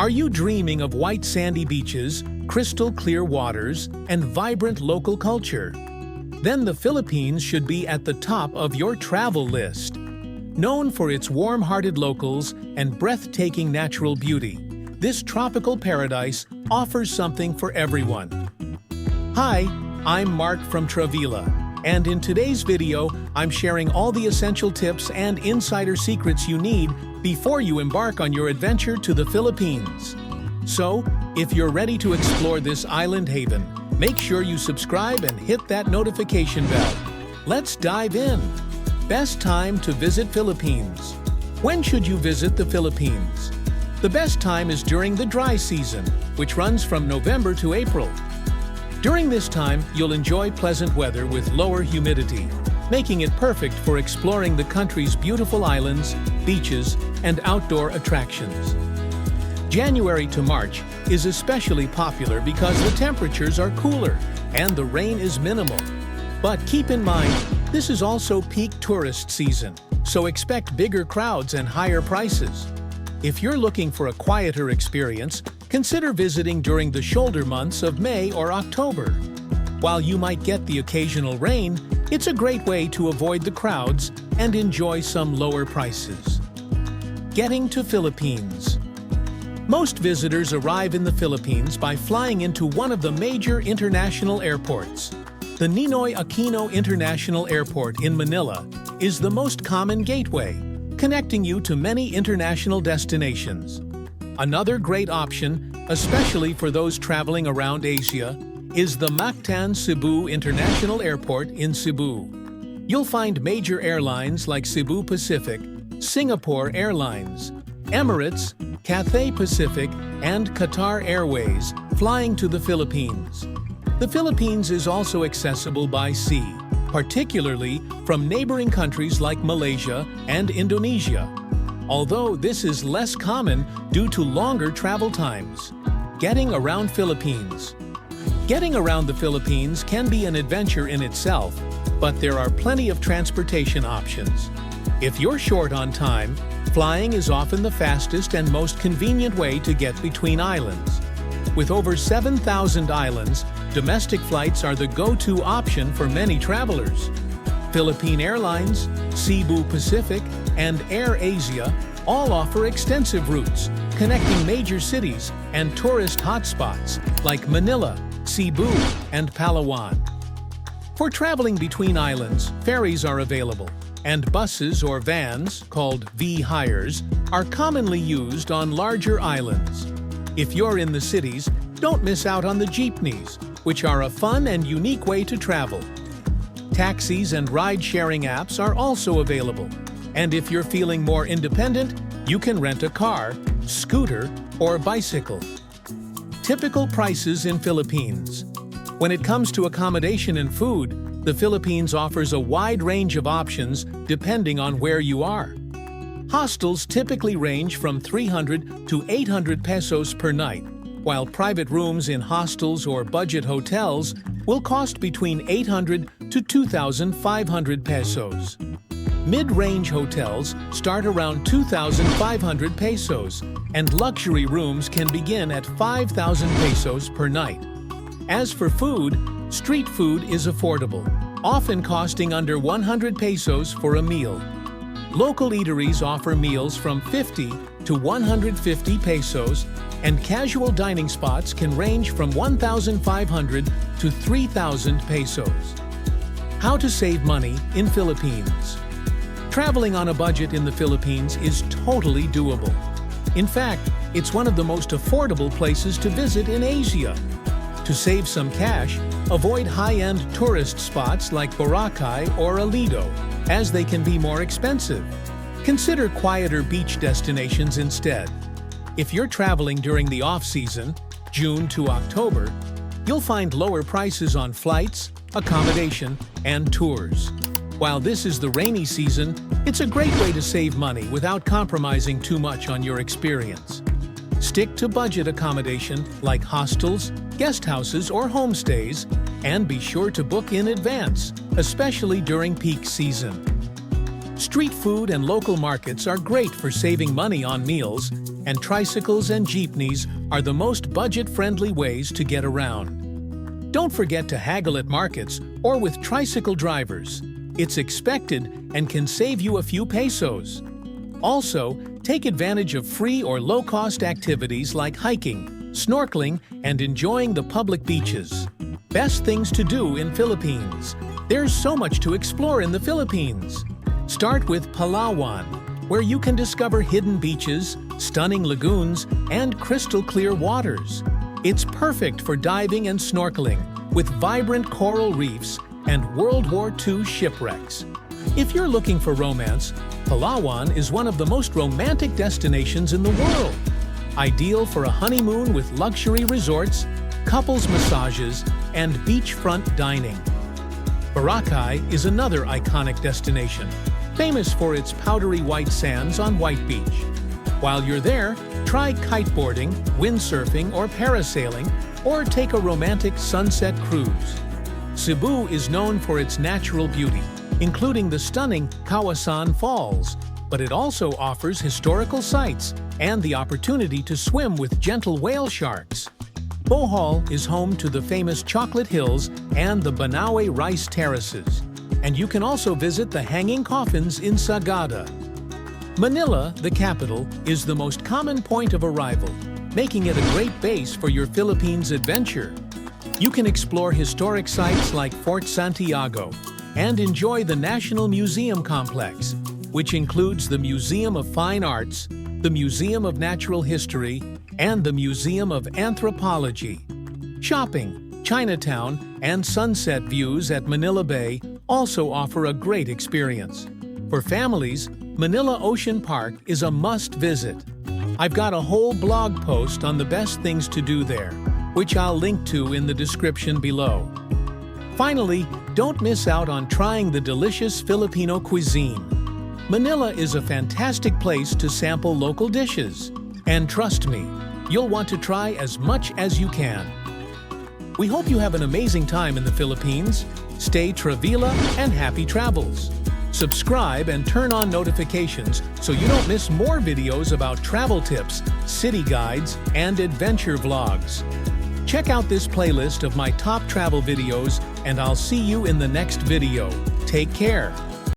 Are you dreaming of white sandy beaches, crystal clear waters, and vibrant local culture? Then the Philippines should be at the top of your travel list. Known for its warm-hearted locals and breathtaking natural beauty, this tropical paradise offers something for everyone. Hi, I'm Mark from Travila, and in today's video, I'm sharing all the essential tips and insider secrets you need before you embark on your adventure to the Philippines. So, if you're ready to explore this island haven, make sure you subscribe and hit that notification bell. Let's dive in. Best time to visit Philippines. When should you visit the Philippines? The best time is during the dry season, which runs from November to April. During this time, you'll enjoy pleasant weather with lower humidity, making it perfect for exploring the country's beautiful islands, beaches, and outdoor attractions. January to March is especially popular because the temperatures are cooler and the rain is minimal. But keep in mind, this is also peak tourist season, so expect bigger crowds and higher prices. If you're looking for a quieter experience, consider visiting during the shoulder months of May or October. While you might get the occasional rain, it's a great way to avoid the crowds and enjoy some lower prices. Getting to Philippines. Most visitors arrive in the Philippines by flying into one of the major international airports. The Ninoy Aquino International Airport in Manila is the most common gateway, connecting you to many international destinations. Another great option, especially for those traveling around Asia, is the Mactan Cebu International Airport in Cebu. You'll find major airlines like Cebu Pacific, Singapore Airlines, Emirates, Cathay Pacific, and Qatar Airways flying to the Philippines. The Philippines is also accessible by sea, particularly from neighboring countries like Malaysia and Indonesia, although this is less common due to longer travel times. Getting around Philippines. Getting around the Philippines can be an adventure in itself, but there are plenty of transportation options. If you're short on time, flying is often the fastest and most convenient way to get between islands. With over 7,000 islands, domestic flights are the go-to option for many travelers. Philippine Airlines, Cebu Pacific, and AirAsia all offer extensive routes, connecting major cities and tourist hotspots like Manila, Cebu, and Palawan. For traveling between islands, ferries are available, and buses or vans, called V-hires, are commonly used on larger islands. If you're in the cities, don't miss out on the jeepneys, which are a fun and unique way to travel. Taxis and ride-sharing apps are also available, and if you're feeling more independent, you can rent a car, scooter, or bicycle. Typical prices in Philippines. When it comes to accommodation and food, the Philippines offers a wide range of options depending on where you are. Hostels typically range from 300 to 800 pesos per night, while private rooms in hostels or budget hotels will cost between 800 to 2,500 pesos. Mid-range hotels start around 2,500 pesos, and luxury rooms can begin at 5,000 pesos per night. As for food, street food is affordable, often costing under 100 pesos for a meal. Local eateries offer meals from 50 to 150 pesos, and casual dining spots can range from 1,500 to 3,000 pesos. How to save money in Philippines. Traveling on a budget in the Philippines is totally doable. In fact, it's one of the most affordable places to visit in Asia. To save some cash, avoid high-end tourist spots like Boracay or Alido, as they can be more expensive. Consider quieter beach destinations instead. If you're traveling during the off-season, June to October, you'll find lower prices on flights, accommodation, and tours. While this is the rainy season, it's a great way to save money without compromising too much on your experience. Stick to budget accommodation like hostels, guest houses, or homestays, and be sure to book in advance, especially during peak season. Street food and local markets are great for saving money on meals, and tricycles and jeepneys are the most budget-friendly ways to get around. Don't forget to haggle at markets or with tricycle drivers. It's expected and can save you a few pesos. Also, take advantage of free or low-cost activities like hiking, snorkeling, and enjoying the public beaches. Best things to do in Philippines. There's so much to explore in the Philippines. Start with Palawan, where you can discover hidden beaches, stunning lagoons, and crystal-clear waters. It's perfect for diving and snorkeling, with vibrant coral reefs and World War II shipwrecks. If you're looking for romance, Palawan is one of the most romantic destinations in the world. Ideal for a honeymoon with luxury resorts, couples massages, and beachfront dining. Boracay is another iconic destination, famous for its powdery white sands on White Beach. While you're there, try kiteboarding, windsurfing, or parasailing, or take a romantic sunset cruise. Cebu is known for its natural beauty, including the stunning Kawasan Falls, but it also offers historical sites and the opportunity to swim with gentle whale sharks. Bohol is home to the famous Chocolate Hills and the Banawe Rice Terraces, and you can also visit the Hanging Coffins in Sagada. Manila, the capital, is the most common point of arrival, making it a great base for your Philippines adventure. You can explore historic sites like Fort Santiago and enjoy the National Museum Complex, which includes the Museum of Fine Arts, the Museum of Natural History, and the Museum of Anthropology. Shopping, Chinatown, and sunset views at Manila Bay also offer a great experience. For families, Manila Ocean Park is a must-visit. I've got a whole blog post on the best things to do there, which I'll link to in the description below. Finally, don't miss out on trying the delicious Filipino cuisine. Manila is a fantastic place to sample local dishes. And trust me, you'll want to try as much as you can. We hope you have an amazing time in the Philippines. Stay Travila and happy travels. Subscribe and turn on notifications so you don't miss more videos about travel tips, city guides, and adventure vlogs. Check out this playlist of my top travel videos, and I'll see you in the next video. Take care.